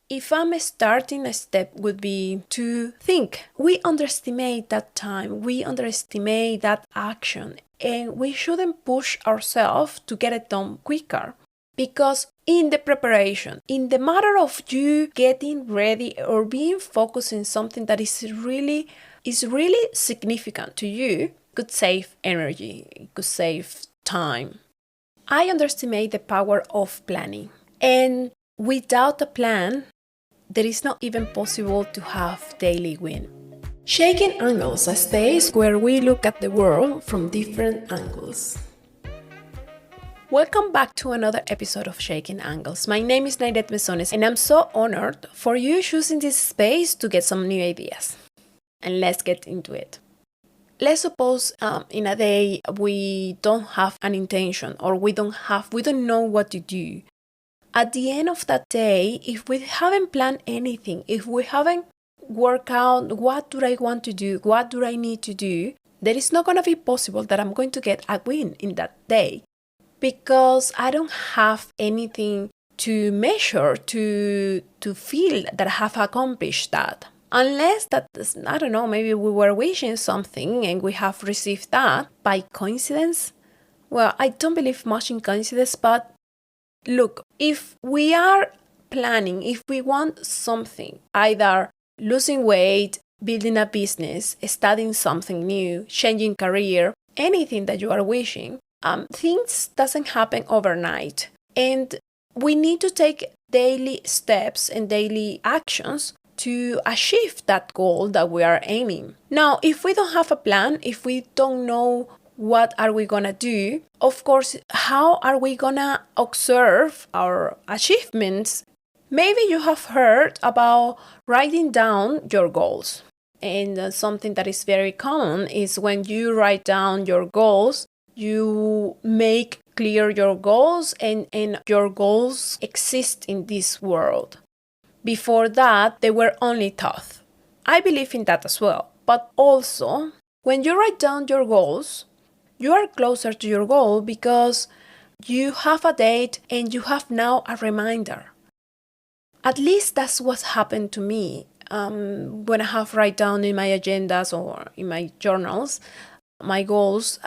if I'm starting a step would be to think. We underestimate that time, we underestimate that action, and we shouldn't push ourselves to get it done quicker. Because in the preparation, in the matter of you getting ready or being focused in something that is really significant to you, could save energy, it could save time. I underestimate the power of planning. And without a plan, there is not even possible to have daily win. Shaking Angles, a space where we look at the world from different angles. Welcome back to another episode of Shaking Angles. My name is Nairet Mesones, and I'm so honored for you choosing this space to get some new ideas. And let's get into it. Let's suppose in a day we don't have an intention, or we don't know what to do. At the end of that day, if we haven't planned anything, if we haven't worked out what do I want to do, what do I need to do, there is not going to be possible that I'm going to get a win in that day, because I don't have anything to measure to feel that I have accomplished that. Unless that, I don't know, maybe we were wishing something and we have received that by coincidence. Well, I don't believe much in coincidence, but look, if we are planning, if we want something, either losing weight, building a business, studying something new, changing career, anything that you are wishing, things doesn't happen overnight. And we need to take daily steps and daily actions to achieve that goal that we are aiming. Now, if we don't have a plan, if we don't know what are we gonna do, of course, how are we gonna observe our achievements? Maybe you have heard about writing down your goals. And something that is very common is when you write down your goals, you make clear your goals, and your goals exist in this world. Before that, they were only thoughts. I believe in that as well. But also, when you write down your goals, you are closer to your goal because you have a date and you have now a reminder. At least that's what's happened to me when I have write down in my agendas or in my journals my goals.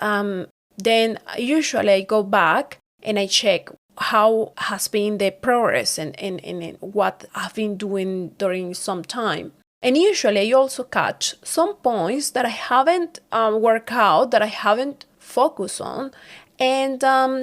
Then usually I go back and I check how has been the progress and what I've been doing during some time. And usually I also catch some points that I haven't worked out, that I haven't focused on. And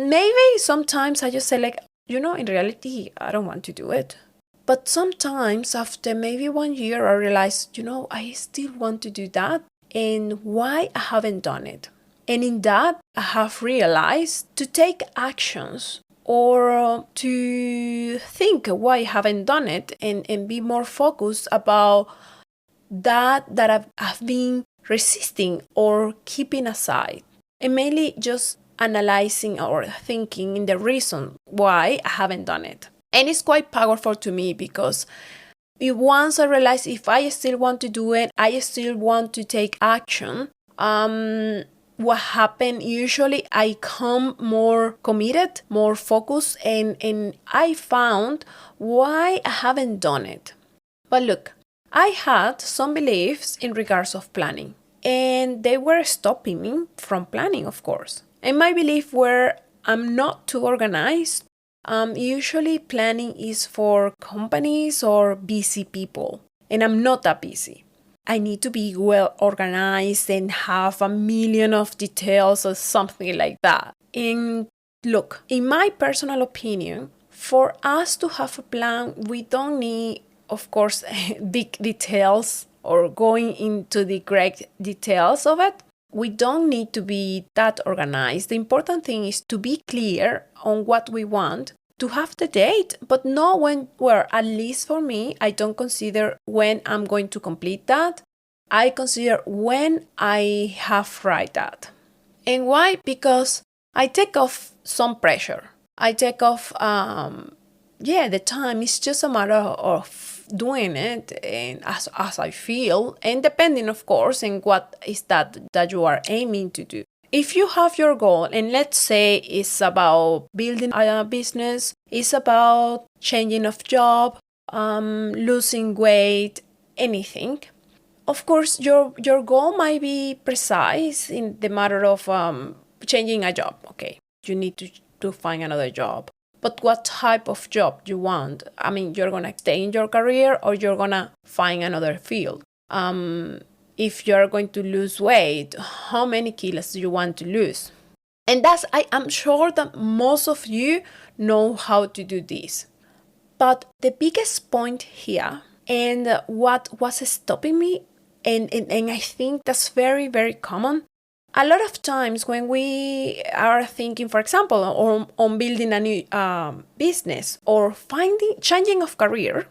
maybe sometimes I just say like, in reality, I don't want to do it. But sometimes after maybe 1 year, I realize, I still want to do that. And why I haven't done it. And in that, I have realized to take actions or to think why I haven't done it and be more focused about that I've been resisting or keeping aside. And mainly just analyzing or thinking in the reason why I haven't done it. And it's quite powerful to me because once I realize if I still want to do it, I still want to take action, what happened usually, I come more committed, more focused, and I found why I haven't done it. But look, I had some beliefs in regards of planning, and they were stopping me from planning, of course. And my belief were I'm not too organized. Usually planning is for companies or busy people, and I'm not that busy. I need to be well organized and have 1,000,000 of details or something like that. And look, in my personal opinion, for us to have a plan, we don't need, of course, big details or going into the great details of it. We don't need to be that organized. The important thing is to be clear on what we want, to have the date, but not when, well, at least for me, I don't consider when I'm going to complete that. I consider when I have write that. And why? Because I take off some pressure. I take off, the time. It's just a matter of doing it and as I feel, and depending, of course, on what is that you are aiming to do. If you have your goal, and let's say it's about building a business, it's about changing of job, losing weight, anything. Of course, your goal might be precise in the matter of changing a job. Okay, you need to find another job. But what type of job you want? I mean, you're going to stay in your career or you're going to find another field. If you're going to lose weight, how many kilos do you want to lose? And I'm sure that most of you know how to do this. But the biggest point here, and what was stopping me, and I think that's very, very common, a lot of times when we are thinking, for example, on building a new business or changing of career,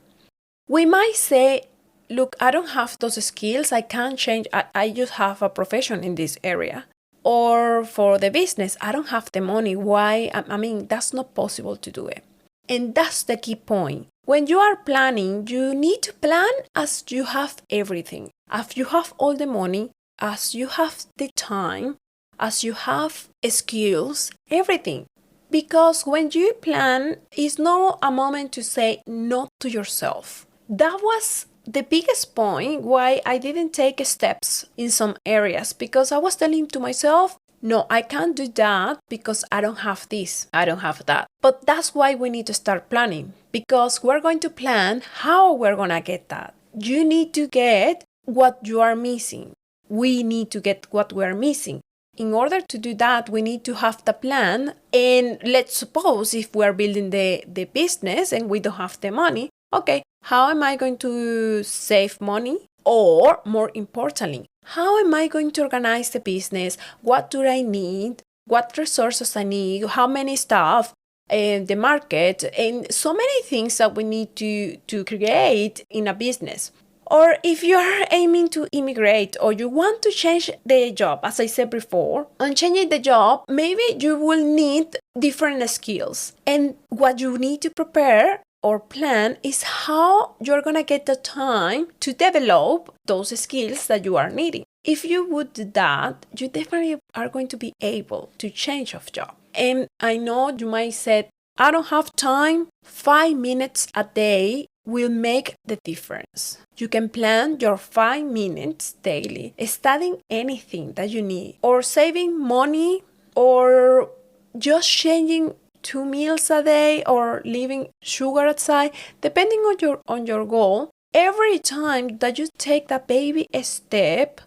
we might say, look, I don't have those skills, I can't change, I just have a profession in this area. Or for the business, I don't have the money, why? I mean, that's not possible to do it. And that's the key point. When you are planning, you need to plan as you have everything. As you have all the money, as you have the time, as you have skills, everything. Because when you plan, it's not a moment to say no to yourself. That was the biggest point why I didn't take steps in some areas, because I was telling to myself, no, I can't do that because I don't have this, I don't have that. But that's why we need to start planning, because we're going to plan how we're going to get that. You need to get what you are missing. We need to get what we're missing. In order to do that, we need to have the plan. And let's suppose if we're building the business and we don't have the money, okay, how am I going to save money? Or more importantly, how am I going to organize the business? What do I need? What resources I need? How many staff? The market? And so many things that we need to create in a business. Or if you are aiming to immigrate or you want to change the job, as I said before, on changing the job, maybe you will need different skills. And what you need to prepare or plan is how you're going to get the time to develop those skills that you are needing. If you would do that, you definitely are going to be able to change of job. And I know you might say, I don't have time. 5 minutes a day will make the difference. You can plan your 5 minutes daily, studying anything that you need, or saving money, or just changing 2 meals a day, or leaving sugar aside, depending on your goal. Every time that you take that baby step,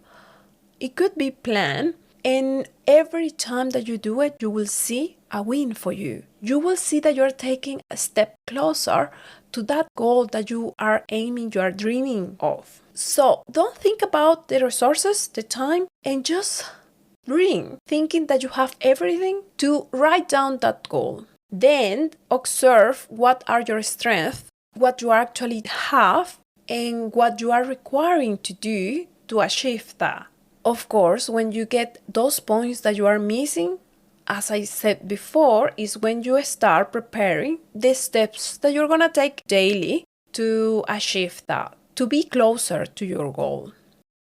it could be planned, and every time that you do it, you will see a win for you. You will see that you're taking a step closer to that goal that you are aiming, you are dreaming of. So don't think about the resources, the time, and just dream, thinking that you have everything to write down that goal. Then observe what are your strengths, what you actually have, and what you are requiring to do to achieve that. Of course, when you get those points that you are missing, as I said before, is when you start preparing the steps that you're going to take daily to achieve that, to be closer to your goal.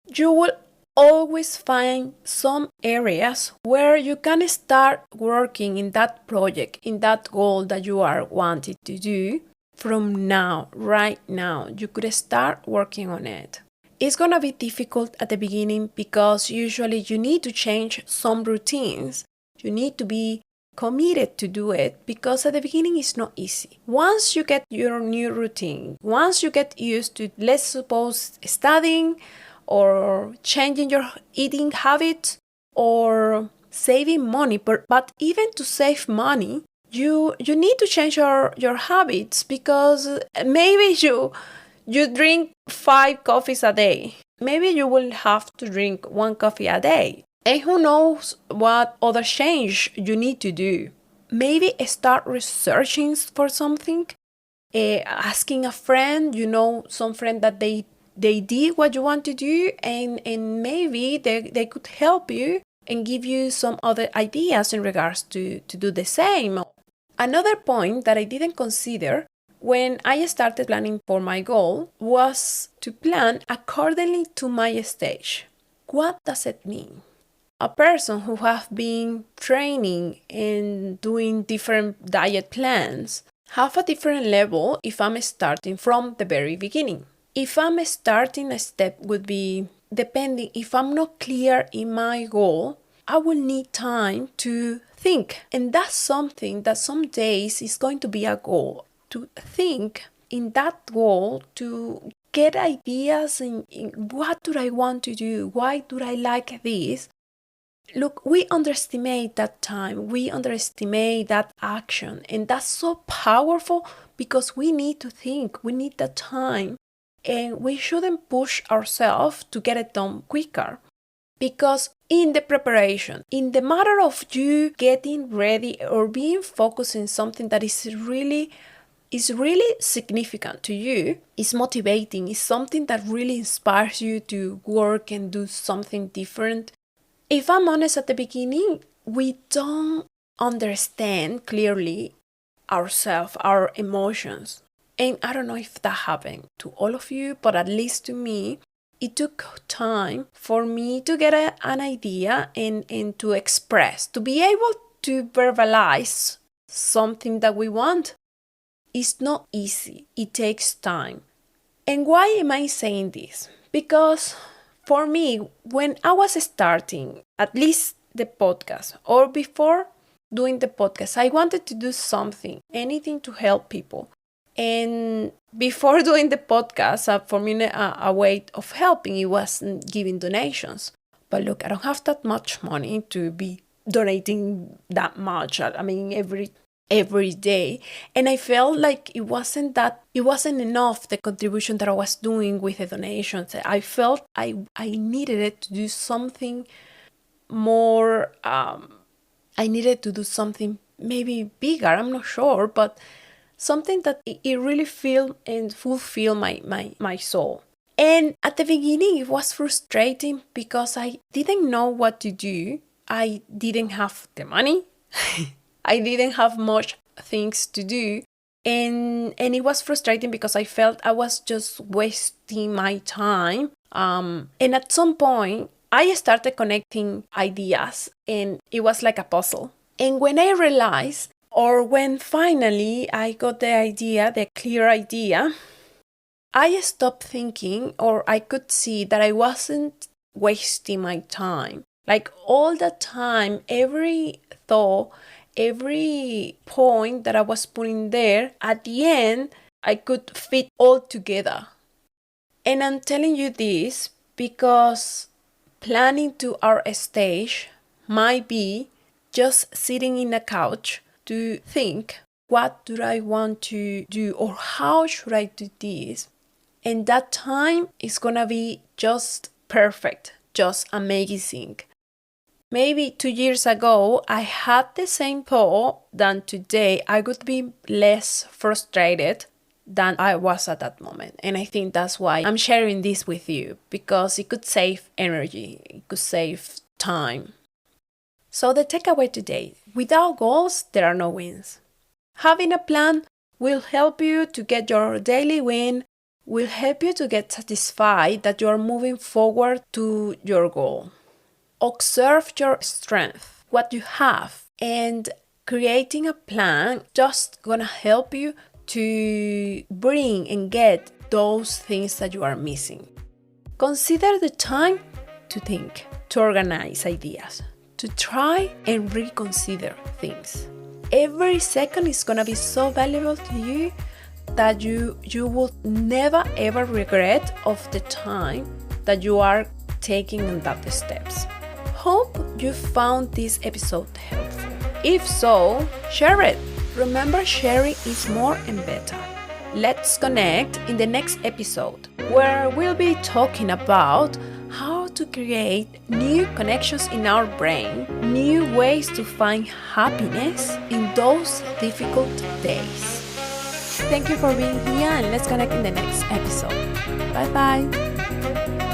You will always find some areas where you can start working in that project, in that goal that you are wanting to do from now, right now. You could start working on it. It's going to be difficult at the beginning because usually you need to change some routines. You need to be committed to do it because at the beginning it's not easy. Once you get your new routine, once you get used to, let's suppose, studying or changing your eating habits or saving money, but even to save money, you need to change your habits because maybe you drink 5 coffees a day. Maybe you will have to drink 1 coffee a day. And who knows what other change you need to do. Maybe start researching for something, asking a friend, some friend that they did what you want to do, and maybe they could help you and give you some other ideas in regards to do the same. Another point that I didn't consider when I started planning for my goal was to plan accordingly to my stage. What does it mean? A person who have been training and doing different diet plans have a different level if I'm starting from the very beginning. If I'm starting, a step would be, depending, if I'm not clear in my goal, I will need time to think. And that's something that some days is going to be a goal, to think in that goal, to get ideas in what do I want to do? Why do I like this? Look, we underestimate that time. We underestimate that action. And that's so powerful because we need to think. We need the time. And we shouldn't push ourselves to get it done quicker. Because in the preparation, in the matter of you getting ready or being focused in something that is really significant to you, is motivating, is something that really inspires you to work and do something different. If I'm honest, at the beginning, we don't understand clearly ourselves, our emotions. And I don't know if that happened to all of you, but at least to me, it took time for me to get an idea and to express, to be able to verbalize something that we want. It's not easy. It takes time. And why am I saying this? Because for me, when I was starting, at least the podcast, or before doing the podcast, I wanted to do something, anything to help people. And before doing the podcast, for me, a way of helping, it was giving donations. But look, I don't have that much money to be donating that much. I mean, every day. And I felt like it wasn't enough, the contribution that I was doing with the donations. I felt I needed it to do something more. I needed to do something maybe bigger. I'm not sure, but something that it really filled and fulfilled my soul. And at the beginning, it was frustrating because I didn't know what to do. I didn't have the money. I didn't have much things to do. And it was frustrating because I felt I was just wasting my time. And at some point, I started connecting ideas and it was like a puzzle. And when I realized, or when finally I got the clear idea, I stopped thinking, or I could see that I wasn't wasting my time. Like all the time, every thought, every point that I was putting there, at the end, I could fit all together. And I'm telling you this because planning to our stage might be just sitting in a couch to think, what do I want to do, or how should I do this? And that time is gonna be just perfect, just amazing. Maybe 2 years ago, I had the same thought than today. I would be less frustrated than I was at that moment. And I think that's why I'm sharing this with you, because it could save energy, it could save time. So the takeaway today, without goals, there are no wins. Having a plan will help you to get your daily win, will help you to get satisfied that you are moving forward to your goal. Observe your strength, what you have, and creating a plan just gonna help you to bring and get those things that you are missing. Consider the time to think, to organize ideas, to try and reconsider things. Every second is gonna be so valuable to you that you will never ever regret of the time that you are taking on that steps. Hope you found this episode helpful. If so, share it. Remember, sharing is more and better. Let's connect in the next episode, where we'll be talking about how to create new connections in our brain, new ways to find happiness in those difficult days. Thank you for being here, and let's connect in the next episode. Bye bye.